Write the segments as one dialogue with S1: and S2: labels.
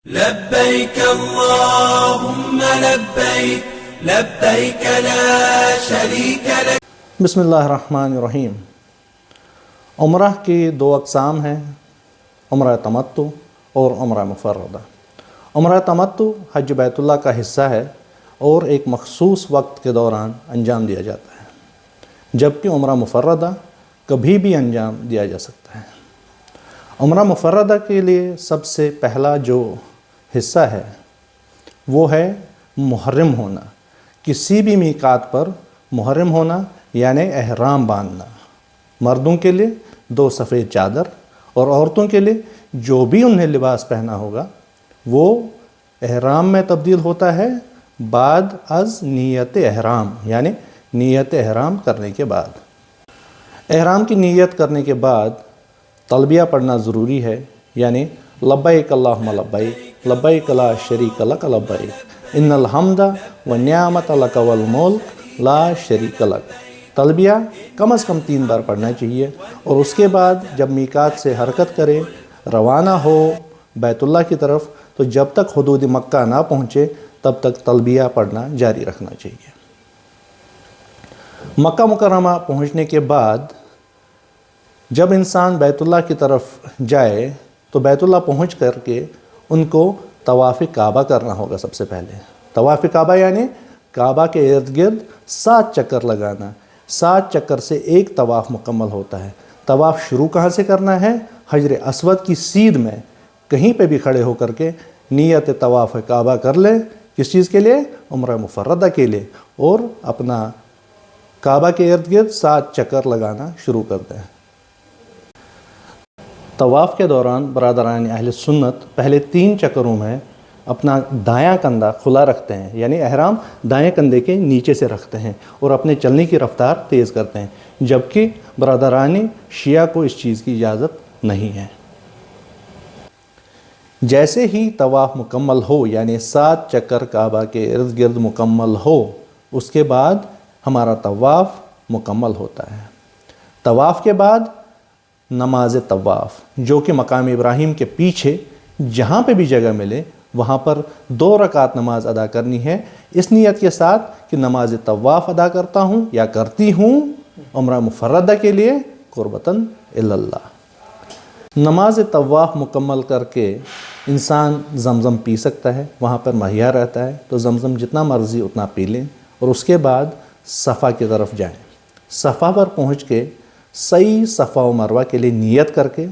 S1: لبيك اللهم لبيك لبيك لا شريك لك.
S2: بسم اللہ الرحمن الرحیم. عمرہ کی دو اقسام ہیں، عمرہ تمتع اور عمرہ مفردہ. عمرہ تمتع حج بیت اللہ کا حصہ ہے اور ایک مخصوص وقت کے دوران انجام دیا جاتا ہے، جبکہ عمرہ مفردہ کبھی بھی انجام دیا جا سکتا ہے. عمرہ مفردہ کے لیے سب سے پہلا جو حصہ ہے وہ ہے محرم ہونا. کسی بھی میقات پر محرم ہونا یعنی احرام باندھنا. مردوں کے لیے 2 سفید چادر اور عورتوں کے لیے جو بھی انہیں لباس پہنا ہوگا وہ احرام میں تبدیل ہوتا ہے بعد از نیت احرام، یعنی نیت احرام کرنے کے بعد. احرام کی نیت کرنے کے بعد تلبیہ پڑھنا ضروری ہے، یعنی لبیک اللہم لبیک لبیک لا شریک لک لبیک ان الحمد والنعمت لک والملک لا شریک لک. تلبیہ کم از کم 3 بار پڑھنا چاہیے اور اس کے بعد جب میقات سے حرکت کرے، روانہ ہو بیت اللہ کی طرف، تو جب تک حدود مکہ نہ پہنچے تب تک تلبیہ پڑھنا جاری رکھنا چاہیے. مکہ مکرمہ پہنچنے کے بعد جب انسان بیت اللہ کی طرف جائے تو بیت اللہ پہنچ کر کے ان کو طواف کعبہ کرنا ہوگا. سب سے پہلے طواف کعبہ یعنی کعبہ کے ارد گرد 7 چکر لگانا. 7 چکر سے ایک طواف مکمل ہوتا ہے. طواف شروع کہاں سے کرنا ہے؟ حجر اسود کی سیدھ میں کہیں پہ بھی کھڑے ہو کر کے نیت طواف کعبہ کر لیں. کس چیز کے لیے؟ عمرہ مفردہ کے لیے. اور اپنا کعبہ کے ارد گرد 7 چکر لگانا شروع کر دیں. طواف کے دوران برادران اہل سنت پہلے 3 چکروں میں اپنا دایاں کندھا کھلا رکھتے ہیں، یعنی احرام دائیں کندھے کے نیچے سے رکھتے ہیں اور اپنے چلنے کی رفتار تیز کرتے ہیں، جبکہ برادران شیعہ کو اس چیز کی اجازت نہیں ہے. جیسے ہی طواف مکمل ہو، یعنی 7 چکر کعبہ کے ارد گرد مکمل ہو، اس کے بعد ہمارا طواف مکمل ہوتا ہے. طواف کے بعد نماز طواف، جو کہ مقام ابراہیم کے پیچھے جہاں پہ بھی جگہ ملے وہاں پر 2 رکعت نماز ادا کرنی ہے، اس نیت کے ساتھ کہ نماز طواف ادا کرتا ہوں یا کرتی ہوں عمرہ مفردہ کے لیے قربتاً الی اللہ. نماز طواف مکمل کر کے انسان زمزم پی سکتا ہے، وہاں پر مہیا رہتا ہے، تو زمزم جتنا مرضی اتنا پی لیں اور اس کے بعد صفا کی طرف جائیں. صفا پر پہنچ کے صحیح صفا و مروہ کے لیے نیت کر کے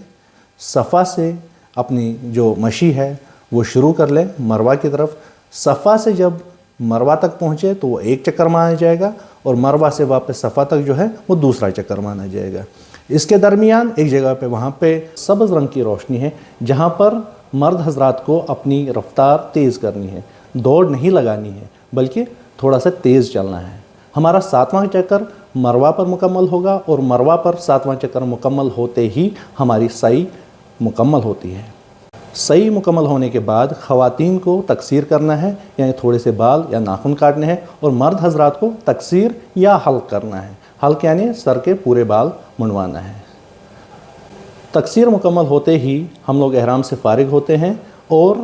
S2: صفا سے اپنی جو مشی ہے وہ شروع کر لیں مروہ کی طرف. صفا سے جب مروہ تک پہنچے تو وہ 1 چکر مانا جائے گا اور مروہ سے واپس صفا تک جو ہے وہ دوسرا چکر مانا جائے گا. اس کے درمیان ایک جگہ پہ وہاں پہ سبز رنگ کی روشنی ہے جہاں پر مرد حضرات کو اپنی رفتار تیز کرنی ہے، دوڑ نہیں لگانی ہے بلکہ تھوڑا سا تیز چلنا ہے. ہمارا 7واں چکر مروہ پر مکمل ہوگا اور مروہ پر 7واں چکر مکمل ہوتے ہی ہماری سعی مکمل ہوتی ہے. سعی مکمل ہونے کے بعد خواتین کو تقصیر کرنا ہے، یعنی تھوڑے سے بال یا ناخن کاٹنے ہیں، اور مرد حضرات کو تقصیر یا حلق کرنا ہے. حلق یعنی سر کے پورے بال منڈوانا ہے. تقصیر مکمل ہوتے ہی ہم لوگ احرام سے فارغ ہوتے ہیں اور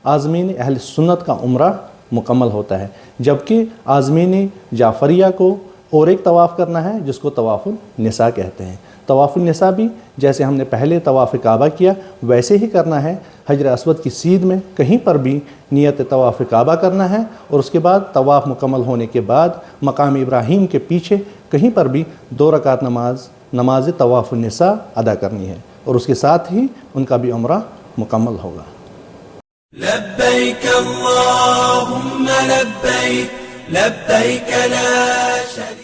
S2: عازمین اہل سنت کا عمرہ مکمل ہوتا ہے، جبکہ عازمین جعفریہ کو اور ایک طواف کرنا ہے جس کو طواف النساء کہتے ہیں. طواف النساء بھی جیسے ہم نے پہلے طواف کعبہ کیا ویسے ہی کرنا ہے. حجر اسود کی سیدھ میں کہیں پر بھی نیت طواف کعبہ کرنا ہے اور اس کے بعد طواف مکمل ہونے کے بعد مقام ابراہیم کے پیچھے کہیں پر بھی 2 رکعت نماز طواف النساء ادا کرنی ہے اور اس کے ساتھ ہی ان کا بھی عمرہ مکمل ہوگا.
S1: لبیک اللہم لبیک لبیک لا شریک